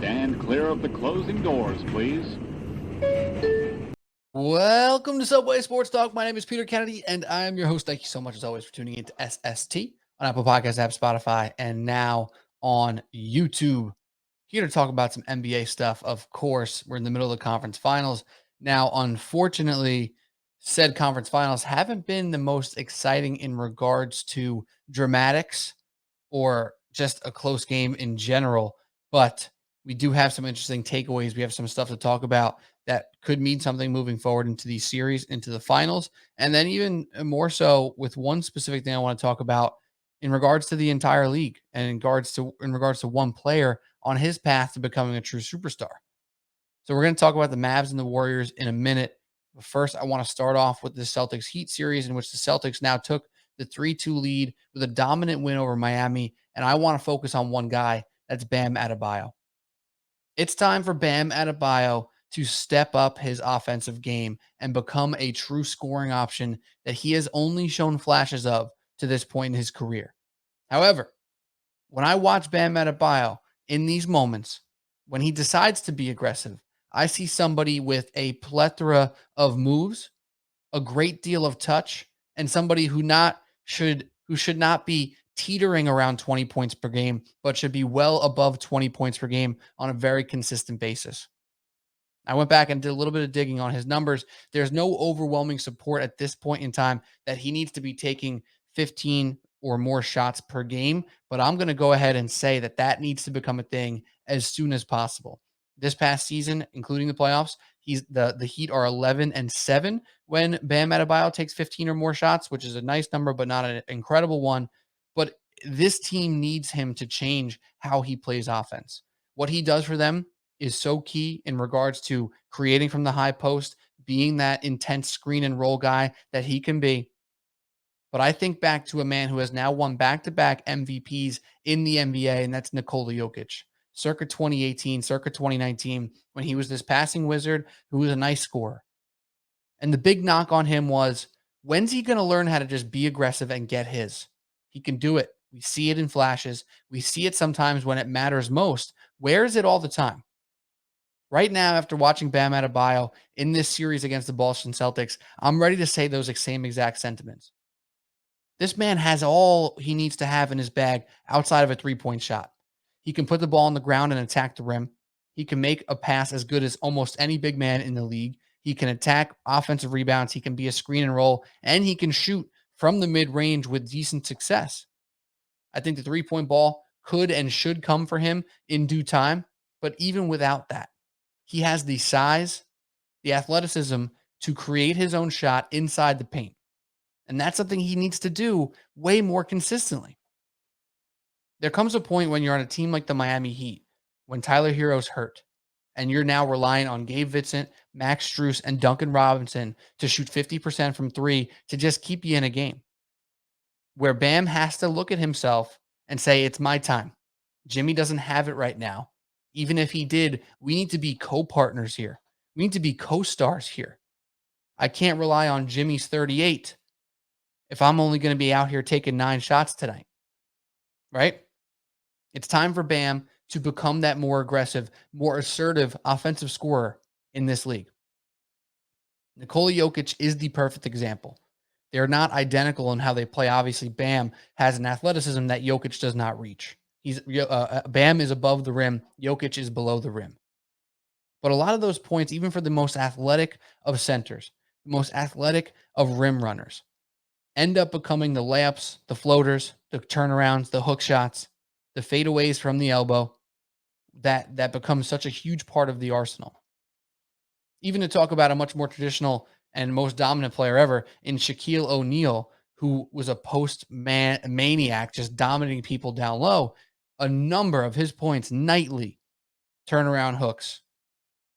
Stand clear of the closing doors, please. Welcome to Subway Sports Talk. My name is Peter Kennedy, and I am your host. Thank you so much, as always, for tuning in to SST on Apple Podcasts app, Spotify, and now on YouTube. Here to talk about some NBA stuff. Of course, we're in the middle of the conference finals. Now, unfortunately, said conference finals haven't been the most exciting in regards to dramatics or just a close game in general, but we do have some interesting takeaways. We have some stuff to talk about that could mean something moving forward into these series, into the finals, and then even more so with one specific thing I want to talk about in regards to the entire league and in regards to one player on his path to becoming a true superstar. So we're going to talk about the Mavs and the Warriors in a minute. But first, I want to start off with the Celtics Heat series, in which the Celtics now took the 3-2 lead with a dominant win over Miami. And I want to focus on one guy. That's Bam Adebayo. It's time for Bam Adebayo to step up his offensive game and become a true scoring option that he has only shown flashes of to this point in his career. However, when I watch Bam Adebayo in these moments, when he decides to be aggressive, I see somebody with a plethora of moves, a great deal of touch, and somebody who should not be teetering around 20 points per game, but should be well above 20 points per game on a very consistent basis. I went back and did a little bit of digging on his numbers. There's no overwhelming support at this point in time that he needs to be taking 15 or more shots per game, but I'm going to go ahead and say that needs to become a thing as soon as possible. This past season, including the playoffs, the Heat are 11-7 when Bam Adebayo takes 15 or more shots, which is a nice number, but not an incredible one. But this team needs him to change how he plays offense. What he does for them is so key in regards to creating from the high post, being that intense screen and roll guy that he can be. But I think back to a man who has now won back-to-back MVPs in the NBA, and that's Nikola Jokic. Circa 2018, circa 2019, when he was this passing wizard who was a nice scorer. And the big knock on him was, when's he going to learn how to just be aggressive and get his? He can do it. We see it in flashes. We see it sometimes when it matters most. Where is it all the time? Right now, after watching Bam Adebayo in this series against the Boston Celtics, I'm ready to say those same exact sentiments. This man has all he needs to have in his bag outside of a three-point shot. He can put the ball on the ground and attack the rim. He can make a pass as good as almost any big man in the league. He can attack offensive rebounds. He can be a screen and roll, and he can shoot from the mid-range with decent success. I think the three-point ball could and should come for him in due time, but even without that, he has the size, the athleticism to create his own shot inside the paint. And that's something he needs to do way more consistently. There comes a point when you're on a team like the Miami Heat, when Tyler Hero's hurt, and you're now relying on Gabe Vincent, Max Strus, and Duncan Robinson to shoot 50% from three to just keep you in a game. Where Bam has to look at himself and say, it's my time. Jimmy doesn't have it right now. Even if he did, we need to be co-partners here. We need to be co-stars here. I can't rely on Jimmy's 38 if I'm only going to be out here taking 9 shots tonight, right? It's time for Bam to become that more aggressive, more assertive offensive scorer in this league. Nikola Jokic is the perfect example. They're not identical in how they play. Obviously, Bam has an athleticism that Jokic does not reach. Bam is above the rim. Jokic is below the rim. But a lot of those points, even for the most athletic of centers, the most athletic of rim runners, end up becoming the layups, the floaters, the turnarounds, the hook shots, the fadeaways from the elbow that becomes such a huge part of the arsenal. Even to talk about a much more traditional and most dominant player ever in Shaquille O'Neal, who was a maniac, just dominating people down low, a number of his points nightly, turnaround hooks,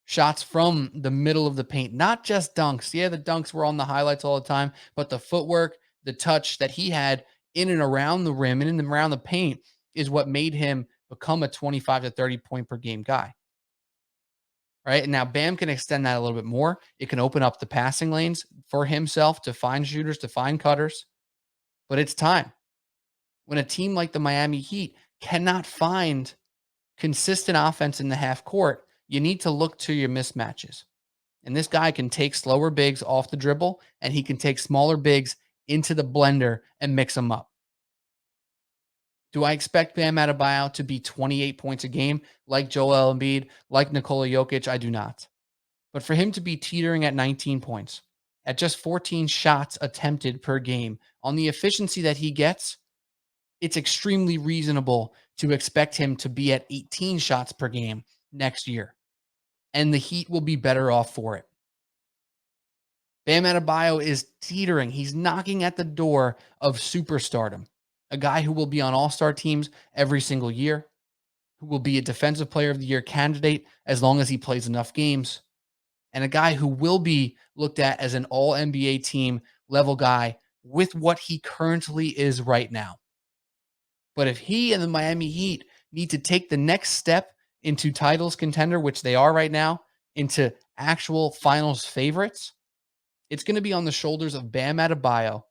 shots from the middle of the paint, not just dunks. Yeah, the dunks were on the highlights all the time, but the footwork, the touch that he had in and around the rim and in and around the paint is what made him become a 25 to 30 point per game guy. Right? And now Bam can extend that a little bit more. It can open up the passing lanes for himself to find shooters, to find cutters. But it's time. When a team like the Miami Heat cannot find consistent offense in the half court, you need to look to your mismatches. And this guy can take slower bigs off the dribble, and he can take smaller bigs into the blender and mix them up. Do I expect Bam Adebayo to be 28 points a game like Joel Embiid, like Nikola Jokic? I do not. But for him to be teetering at 19 points, at just 14 shots attempted per game, on the efficiency that he gets, it's extremely reasonable to expect him to be at 18 shots per game next year. And the Heat will be better off for it. Bam Adebayo is teetering. He's knocking at the door of superstardom. A guy who will be on all-star teams every single year, who will be a defensive player of the year candidate as long as he plays enough games, and a guy who will be looked at as an all-NBA team level guy with what he currently is right now. But if he and the Miami Heat need to take the next step into titles contender, which they are right now, into actual finals favorites, it's going to be on the shoulders of Bam Adebayo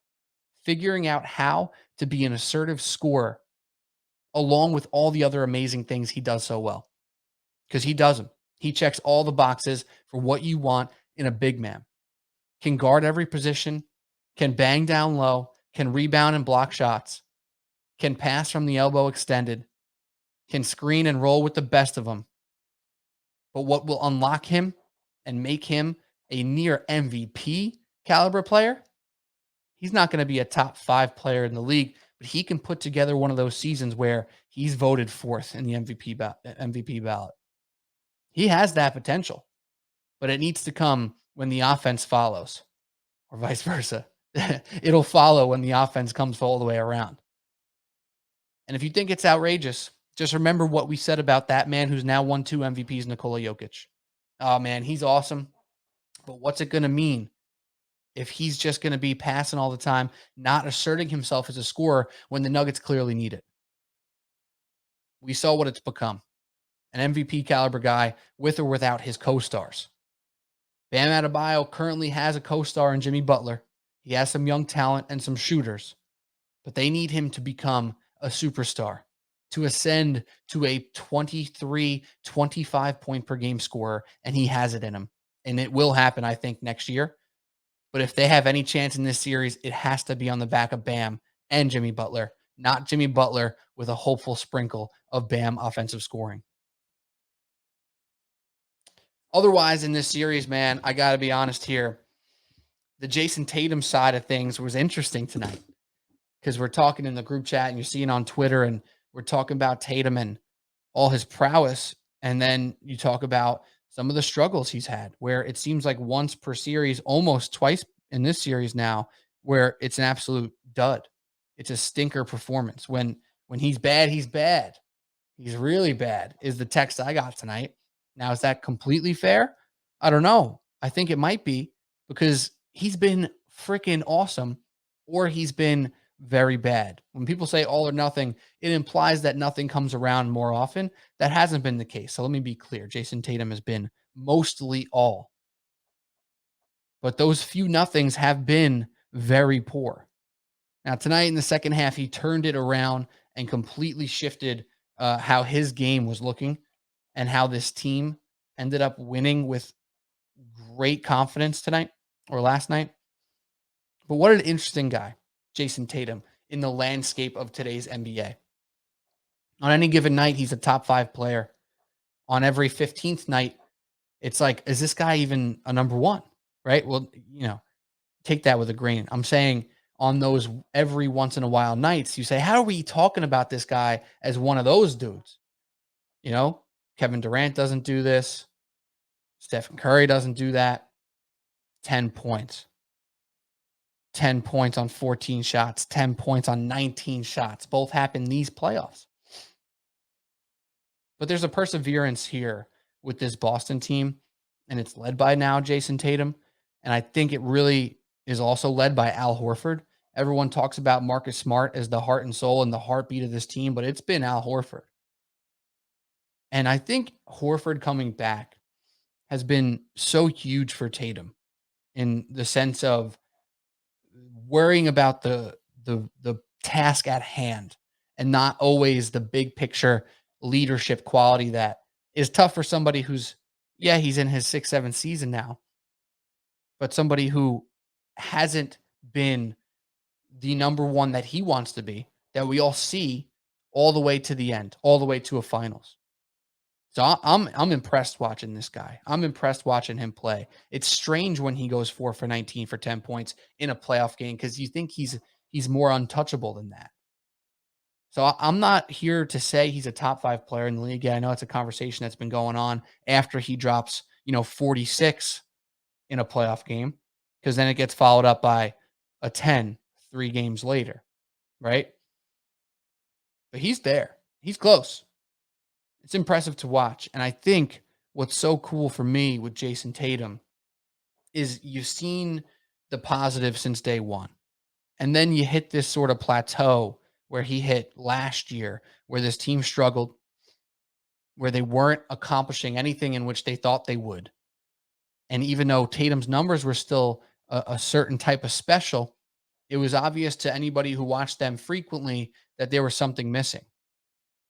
figuring out how to be an assertive scorer along with all the other amazing things he does so well. Because he does them. He checks all the boxes for what you want in a big man. Can guard every position, can bang down low, can rebound and block shots, can pass from the elbow extended, can screen and roll with the best of them. But what will unlock him and make him a near MVP caliber player? He's not going to be a top 5 player in the league, but he can put together one of those seasons where he's voted 4th in the MVP ballot. He has that potential, but it needs to come when the offense follows, or vice versa. It'll follow when the offense comes all the way around. And if you think it's outrageous, just remember what we said about that man who's now won 2 MVPs, Nikola Jokic. Oh, man, he's awesome. But what's it going to mean if he's just going to be passing all the time, not asserting himself as a scorer when the Nuggets clearly need it? We saw what it's become. An MVP caliber guy with or without his co-stars. Bam Adebayo currently has a co-star in Jimmy Butler. He has some young talent and some shooters, but they need him to become a superstar, to ascend to a 23, 25 point per game scorer, and he has it in him. And it will happen, I think, next year. But if they have any chance in this series, it has to be on the back of Bam and Jimmy Butler, not Jimmy Butler with a hopeful sprinkle of Bam offensive scoring. Otherwise, in this series, man, I got to be honest here. The Jayson Tatum side of things was interesting tonight because we're talking in the group chat and you're seeing on Twitter and we're talking about Tatum and all his prowess. And then you talk about some of the struggles he's had where it seems like once per series, almost twice in this series now, where it's an absolute dud. It's a stinker performance. When he's bad, he's bad. He's really bad is the text I got tonight. Now, is that completely fair? I don't know. I think it might be because he's been freaking awesome or he's been very bad. When people say all or nothing, it implies that nothing comes around more often. That hasn't been the case. So let me be clear. Jayson Tatum has been mostly all. But those few nothings have been very poor. Now, tonight in the second half, he turned it around and completely shifted how his game was looking and how this team ended up winning with great confidence tonight or last night. But what an interesting guy, Jayson Tatum, in the landscape of today's NBA. On any given night, he's a top 5 player. On every 15th night, it's like, is this guy even a number 1? Right? Well, take that with a grain. I'm saying on those every once in a while nights, you say, how are we talking about this guy as one of those dudes? Kevin Durant doesn't do this. Stephen Curry doesn't do that. 10 points. 10 points on 14 shots. 10 points on 19 shots. Both happen these playoffs. But there's a perseverance here with this Boston team, and it's led by now Jayson Tatum. And I think it really is also led by Al Horford. Everyone talks about Marcus Smart as the heart and soul and the heartbeat of this team, but it's been Al Horford. And I think Horford coming back has been so huge for Tatum in the sense of worrying about the task at hand and not always the big picture leadership quality that is tough for somebody who's, yeah, he's in his 6th, 7th season now, but somebody who hasn't been the number one that he wants to be, that we all see all the way to the end, all the way to a finals. So I'm impressed watching this guy. I'm impressed watching him play. It's strange when he goes 4 for 19 for 10 points in a playoff game because you think he's more untouchable than that. So I'm not here to say he's a top 5 player in the league. Yeah, I know it's a conversation that's been going on after he drops, 46 in a playoff game, because then it gets followed up by a 10 3 games later, right? But he's there. He's close. It's impressive to watch. And I think what's so cool for me with Jayson Tatum is you've seen the positive since day one. And then you hit this sort of plateau where he hit last year, where this team struggled, where they weren't accomplishing anything in which they thought they would. And even though Tatum's numbers were still a certain type of special, it was obvious to anybody who watched them frequently that there was something missing,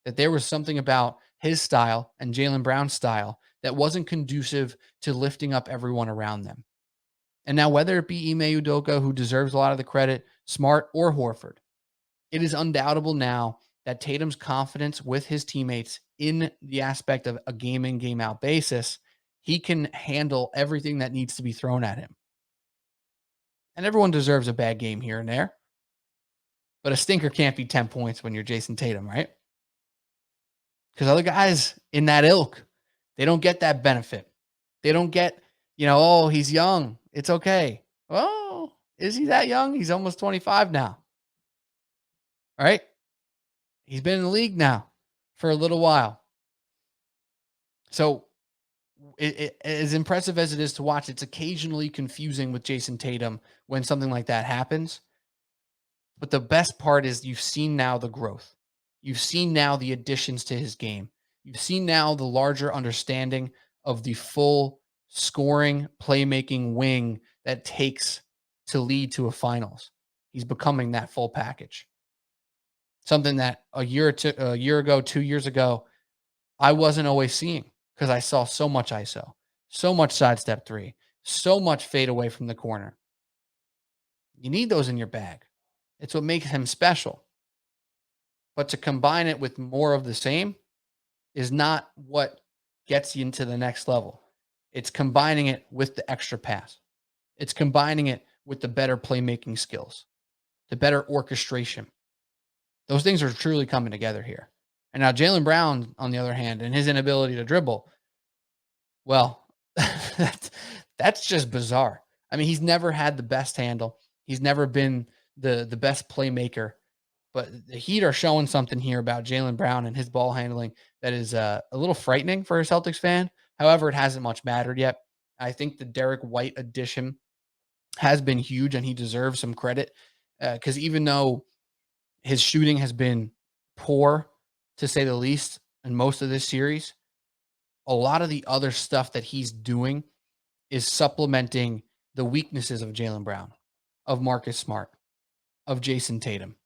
that there was something about his style and Jaylen Brown's style that wasn't conducive to lifting up everyone around them. And now, whether it be Ime Udoka, who deserves a lot of the credit, Smart, or Horford, it is undoubtable now that Tatum's confidence with his teammates in the aspect of a game in, game out basis, he can handle everything that needs to be thrown at him. And everyone deserves a bad game here and there. But a stinker can't be 10 points when you're Jayson Tatum, right? Because other guys in that ilk, they don't get that benefit. They don't get, oh, he's young. It's okay. Oh, is he that young? He's almost 25 now. All right. He's been in the league now for a little while. So as impressive as it is to watch, it's occasionally confusing with Jayson Tatum when something like that happens. But the best part is you've seen now the growth. You've seen now the additions to his game. You've seen now the larger understanding of the full scoring, playmaking wing that takes to lead to a finals. He's becoming that full package. Something that a year ago, 2 years ago, I wasn't always seeing because I saw so much ISO, so much sidestep three, so much fade away from the corner. You need those in your bag. It's what makes him special. But to combine it with more of the same is not what gets you into the next level. It's combining it with the extra pass. It's combining it with the better playmaking skills, the better orchestration. Those things are truly coming together here. And now Jaylen Brown, on the other hand, and his inability to dribble, well, that's just bizarre. I mean, he's never had the best handle. He's never been the best playmaker. But the Heat are showing something here about Jaylen Brown and his ball handling that is a little frightening for a Celtics fan. However, it hasn't much mattered yet. I think the Derek White addition has been huge, and he deserves some credit because even though his shooting has been poor, to say the least, in most of this series, a lot of the other stuff that he's doing is supplementing the weaknesses of Jaylen Brown, of Marcus Smart, of Jayson Tatum.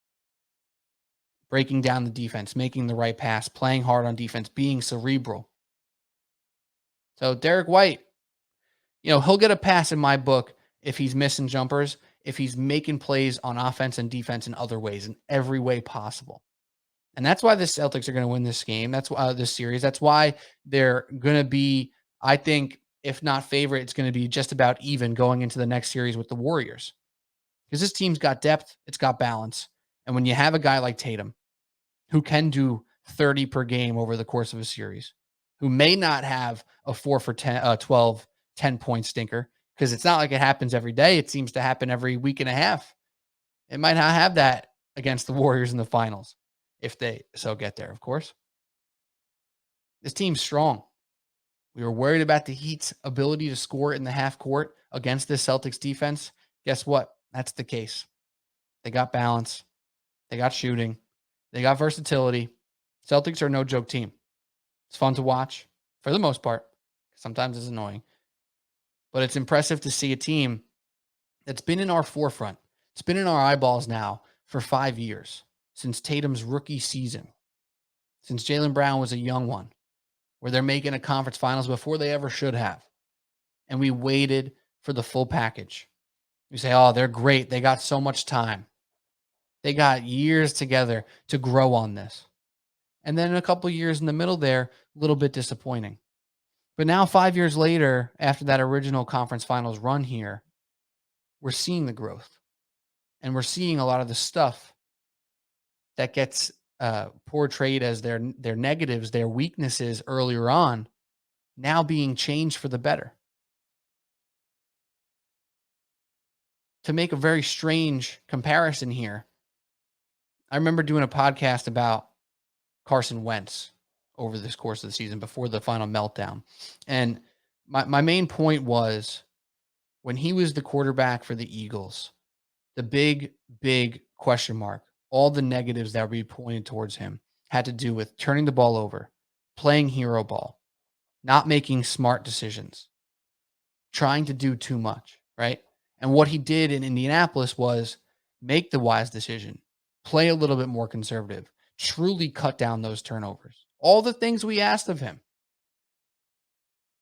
Breaking down the defense, making the right pass, playing hard on defense, being cerebral. So Derek White, he'll get a pass in my book if he's missing jumpers, if he's making plays on offense and defense in other ways, in every way possible. And that's why the Celtics are going to win this game. That's why this series. That's why they're going to be, I think, if not favorite, it's going to be just about even going into the next series with the Warriors. Because this team's got depth, it's got balance. And when you have a guy like Tatum, who can do 30 per game over the course of a series, who may not have a 4 for 10, 12, 10-point stinker, because it's not like it happens every day. It seems to happen every week and a half. It might not have that against the Warriors in the finals, if they so get there, of course. This team's strong. We were worried about the Heat's ability to score in the half court against this Celtics defense. Guess what? That's the case. They got balance. They got shooting. They got versatility. Celtics are no joke team. It's fun to watch for the most part. Sometimes it's annoying. But it's impressive to see a team that's been in our forefront. It's been in our eyeballs now for 5 years, since Tatum's rookie season. since Jaylen Brown was a young one, where they're making a conference finals before they ever should have. And we waited for the full package. You say, oh, they're great. They got so much time. They got years together to grow on this. And then a couple years in the middle there, a little bit disappointing. But now 5 years later, after that original conference finals run here, we're seeing the growth. And we're seeing a lot of the stuff that gets portrayed as their negatives, their weaknesses earlier on, now being changed for the better. To make a very strange comparison here, I remember doing a podcast about Carson Wentz over this course of the season before the final meltdown. And my main point was, when he was the quarterback for the Eagles, the big question mark, all the negatives that were being pointed towards him had to do with turning the ball over, playing hero ball, not making smart decisions, trying to do too much, right? And what he did in Indianapolis was make the wise decision, play a little bit more conservative, truly cut down those turnovers. All the things we asked of him.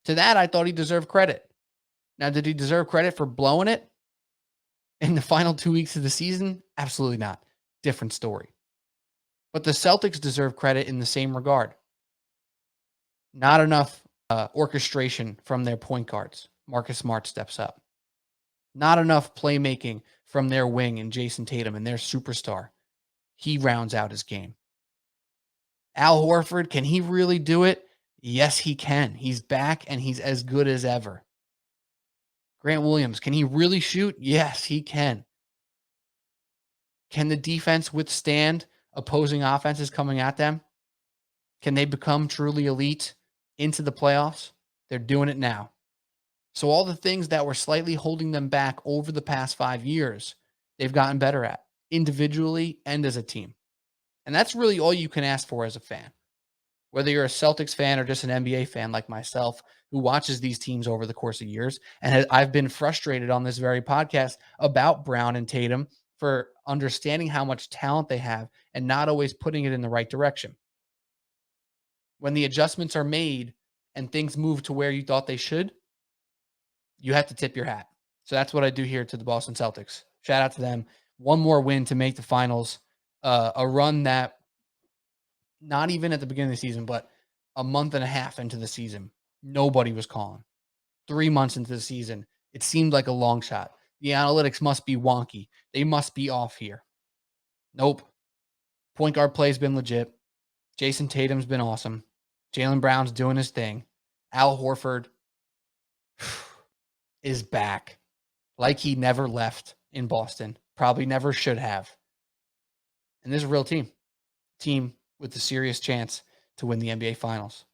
To that, I thought he deserved credit. Now, did he deserve credit for blowing it in the final 2 weeks of the season? Absolutely not. Different story. But the Celtics deserve credit in the same regard. Not enough orchestration from their point guards. Marcus Smart steps up. Not enough playmaking from their wing and Jayson Tatum and their superstar. He rounds out his game. Al Horford, can he really do it? Yes, he can. He's back and he's as good as ever. Grant Williams, can he really shoot? Yes, he can. Can the defense withstand opposing offenses coming at them? Can they become truly elite into the playoffs? They're doing it now. So all the things that were slightly holding them back over the past 5 years, they've gotten better at, individually and as a team. And that's really all you can ask for as a fan. Whether you're a Celtics fan or just an NBA fan like myself, who watches these teams over the course of years. And I've been frustrated on this very podcast about Brown and Tatum for understanding how much talent they have and not always putting it in the right direction. When the adjustments are made and things move to where you thought they should, you have to tip your hat. So that's what I do here to the Boston Celtics. Shout out to them. One more win to make the finals. A run that not even at the beginning of the season, but a month and a half into the season, nobody was calling. 3 months into the season, it seemed like a long shot. The analytics must be wonky. They must be off here. Nope. Point guard play's been legit. Jayson Tatum's been awesome. Jaylen Brown's doing his thing. Al Horford is back like he never left in Boston. Probably never should have. And this is a real team. Team with a serious chance to win the NBA Finals.